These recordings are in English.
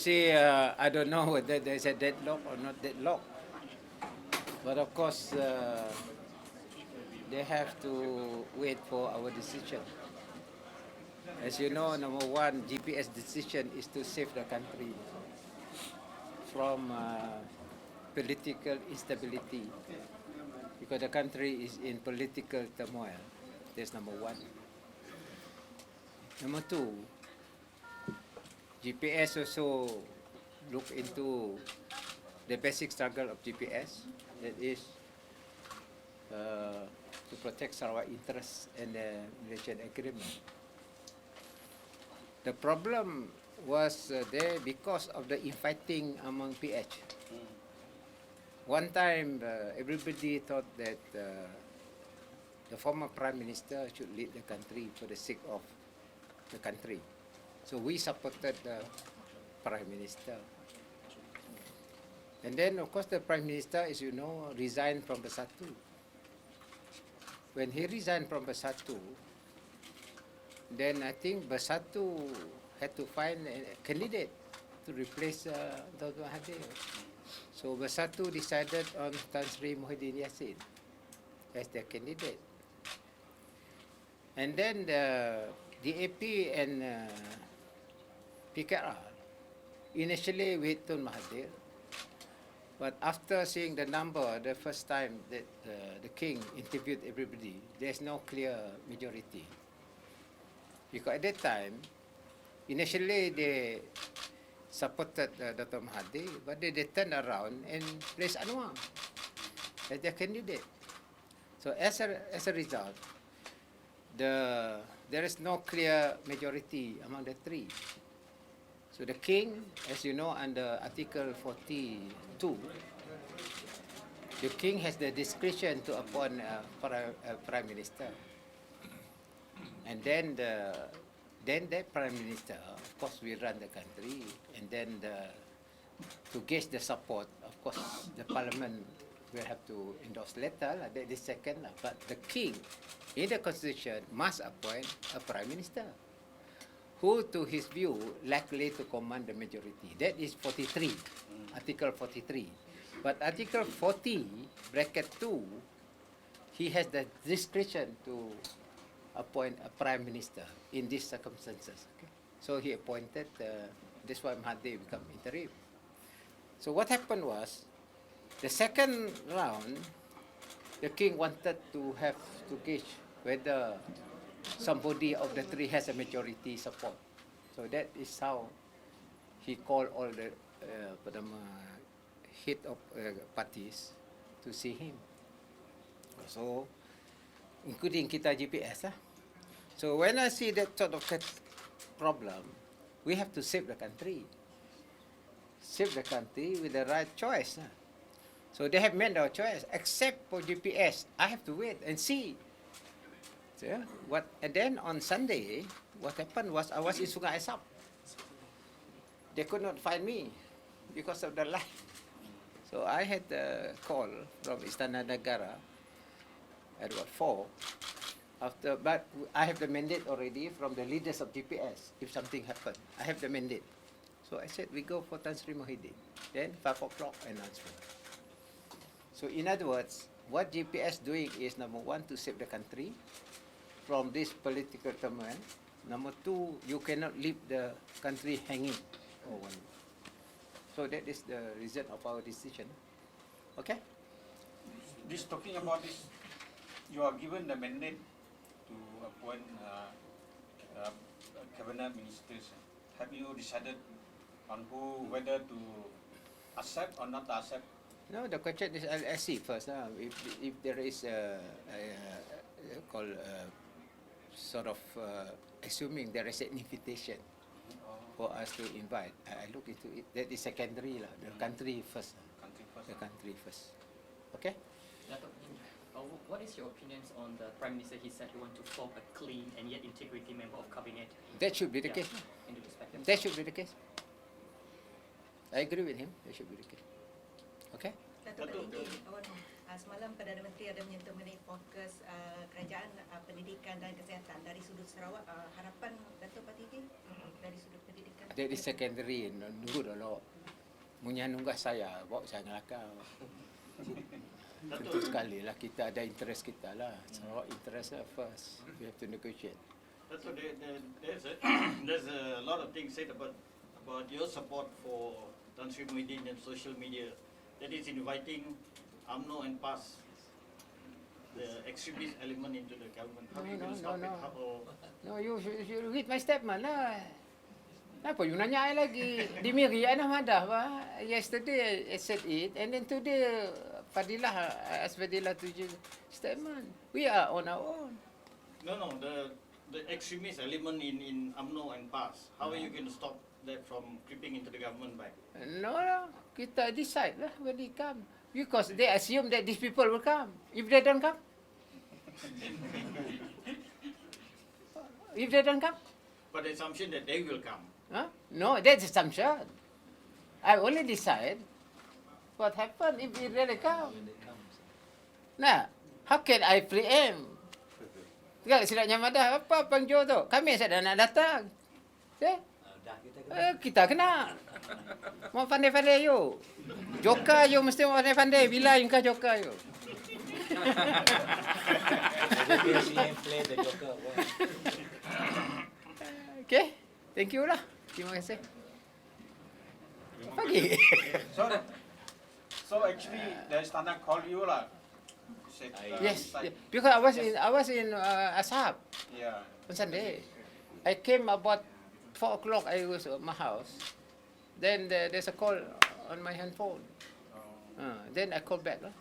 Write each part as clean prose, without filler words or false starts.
see, I don't know whether there's a deadlock or not deadlock. But of course, they have to wait for our decision. As you know, number one, GPS decision is to save the country from political instability, because the country is in political turmoil. That's number one. Number two, GPS also look into the basic struggle of GPS, that is to protect Sarawak interests and the Malaysian agreement. The problem was there because of the infighting among PH. One time, everybody thought that the former Prime Minister should lead the country for the sake of the country. So we supported the Prime Minister. And then, of course, the Prime Minister, as you know, resigned from Bersatu. When he resigned from Bersatu, then I think Bersatu had to find a candidate to replace Dr. Mahathir. So Bersatu decided on Tan Sri Muhyiddin Yassin as their candidate. And then the DAP and PKR initially with Tun Mahathir, but after seeing the number the first time that the King interviewed everybody, there's no clear majority. Because at that time, initially they supported Dr. Mahathir, but they turned around and placed Anwar as their candidate. So as a result, there is no clear majority among the three. So the King, as you know, under Article 42, the King has the discretion to appoint a Prime Minister. And then that Prime Minister, of course, will run the country. And then to gauge the support, of course, the Parliament will have to endorse later, that is second. But the King, in the Constitution, must appoint a Prime Minister, who, to his view, likely to command the majority. That is 43, Article 43. But Article 40, bracket 2, he has the discretion to appoint a Prime Minister in these circumstances. Okay? So he appointed, that's why Mahathir become interim. So what happened was, the second round, the King wanted to have to gauge whether somebody of the three has a majority support. So that is how he called all the head of parties to see him. So, including kita GPS. So when I see that sort of problem, we have to save the country. Save the country with the right choice. So they have made their choice, except for GPS. I have to wait and see. So, and then on Sunday, what happened was I was in Sungai Asap. They could not find me because of the light. So I had a call from Istana Negara at 4. But I have the mandate already from the leaders of GPS. If something happened, I have the mandate. So I said we go for Tan Sri Muhyiddin. Then 5 o'clock announcement. So in other words, what GPS doing is, number one, to save the country from this political turmoil. Number two, you cannot leave the country hanging. So that is the reason of our decision. Okay? Talking about this, you are given the mandate to appoint cabinet ministers. Have you decided on whether to accept or not accept? No, the question is I'll see first. If there is sort of assuming there is an invitation for us to invite, I look into it. That is secondary, the country first. The country first. Okay? What is your opinions on the Prime Minister? He said he wants to form a clean and yet integrity member of cabinet. That should be the case. In the perspective. That should be the case. I agree with him. That should be the case. Okay? Datuk Tinggi, semalam Perdana Menteri ada menyentuh mengenai fokus kerajaan kerajaan pendidikan dan kesihatan dari sudut Sarawak, harapan Dato' Patidin dari sudut pendidikan. That is secondary. Nunggu dulu. Munya nunggah saya, bawa saya ngelakau. Tentu sekali lah kita ada interest kita lah. Sarawak interest first. We have to negotiate. That's what there's a lot of things said about your support for Tan Sri Muhyiddin and social media. That is inviting UMNO and PAS, the extremist element into the government. How are you going to stop it? No, you read my statement lah. Kenapa you nanya I lagi? Di Miri, I dah madah bah. Yesterday I said it, and then today Fadilah, I asked Fadilah to use statement. We are on our own. No, the extremist element in UMNO and PAS. How are you going to stop that from creeping into the government back? No lah, kita decide lah when they come. Because they assume that these people will come. If they don't come? If they don't come? But the assumption that they will come. Huh? No, that's assumption. I only decide what happen if it really come. Nah, how can I preempt? Kalau silapnya madah apa Pangjo tu? Kami saya dah nak datang. Kita kena. Mau pandai-pandai you. Joka you mesti mau pandai-pandai. Bila you kah joka you? Okay, thank you lah. Terima kasih. Pagi. So actually, the Istana called you lah. Said, Yes, like, because I was in Ashab Yeah. on Sunday. I came about 4 o'clock. I was at my house. Then there's a call on my handphone. Then I call back lah.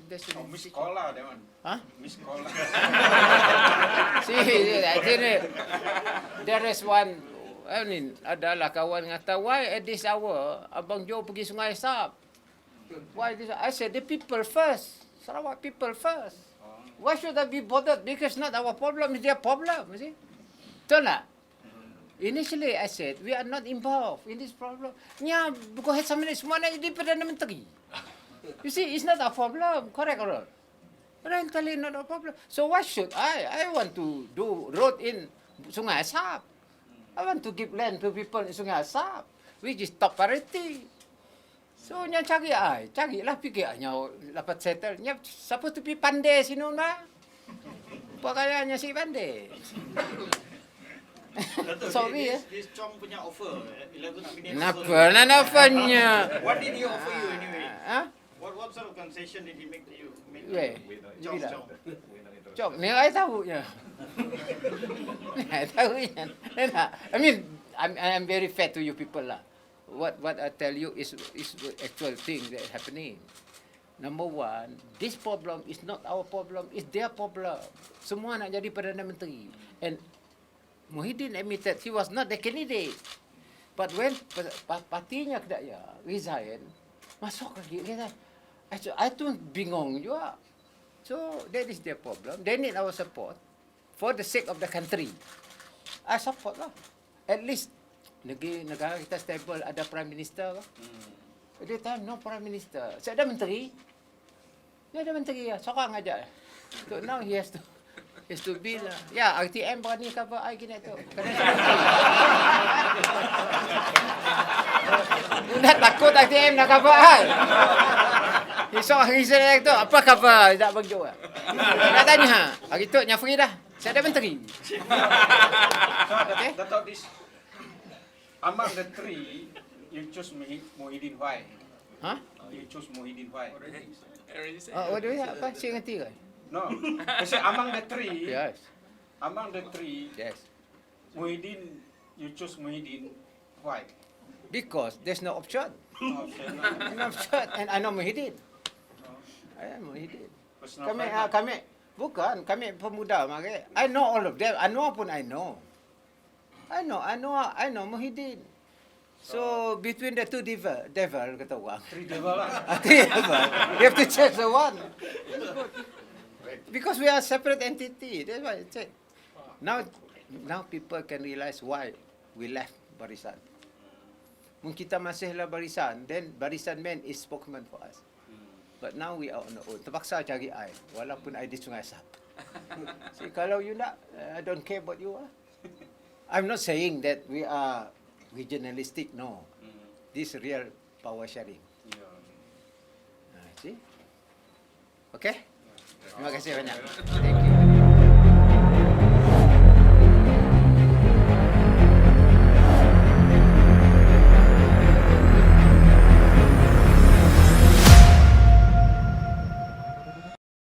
That's the Miss call lah, that one. Huh? Miss call lah. See, there is one. I mean, adalah kawan ngata, why at this hour Abang Jo pergi Sungai Sap? Why this? I said the people first. Sarawak people first. Why should I be bothered? Because not our problem, it's their problem. You see? Betul tak? Initially I said we are not involved in this problem. Nya bukan sama ni semua nak jadi Perdana Menteri. You see, it's not our problem. Correct or not? Apparently not our problem. So why should I want to do road in Sungai Asap. I want to give land to people in Sungai Asap, which is top priority. So nya carilah fikir nya dapat settle. Nya supposed to be pandai sini lah. Pakaiannya si pandai. Sorry This Chong punya offer, 11 million. Kenapa nak offernya? What did he offer you anyway? Huh? What sort of concession did he make to you? Weh, Chong. Cok, ni I tahunya. I tahunya. I mean, I'm very fair to you people lah. What I tell you is actual thing that happening. Number one, this problem is not our problem, it's their problem. Semua nak jadi Perdana Menteri. And Muhyiddin admitted he was not the candidate. But when partinya kedaya resign, masuk lagi resign. I tu bingung juga. So that is their problem. They need our support for the sake of the country. I support lah. At least negara kita stable, ada prime minister lah. At that time no prime minister. Saya ada menteri. Dia ada menteri lah. Seorang aja. So now he has to be lah. Ya, RTM berani cover I gini tu. Kerana saya menteri. Dah takut RTM nak cover I. Esok hari saya tu, apa cover tak berjua? Nak tanya, hari tu yang free dah. Saya ada menteri. Okay. Dato' this, among the three, you choose Muhyiddin why? Huh? You choose Muhyiddin why? Oh, what do you apa? Saya ngerti ke? No. I say among the three, Yes. among the three, Yes. Muhyiddin, you choose Muhyiddin why? Because there's no option. No option. No option. And I know Muhyiddin. I am Muhyiddin. Personal Kami, friend. kami pemuda mari. I know all of them. Anwar pun I know. I know Muhyiddin. So between the two devil kata orang. Three devil lah. Three devil. You have to choose the one. Because we are separate entity. That's why I said. Now people can realize why we left Barisan. Mungkin kita masihlah Barisan, then Barisan man is spokesman for us. But now we are on our own. Terpaksa cari I, walaupun I di Sungai Asap. See, kalau you nak, I don't care about you. I'm not saying that we are regionalistic, no. This real power sharing. Yeah. See? Okay? Terima kasih banyak. Thank you.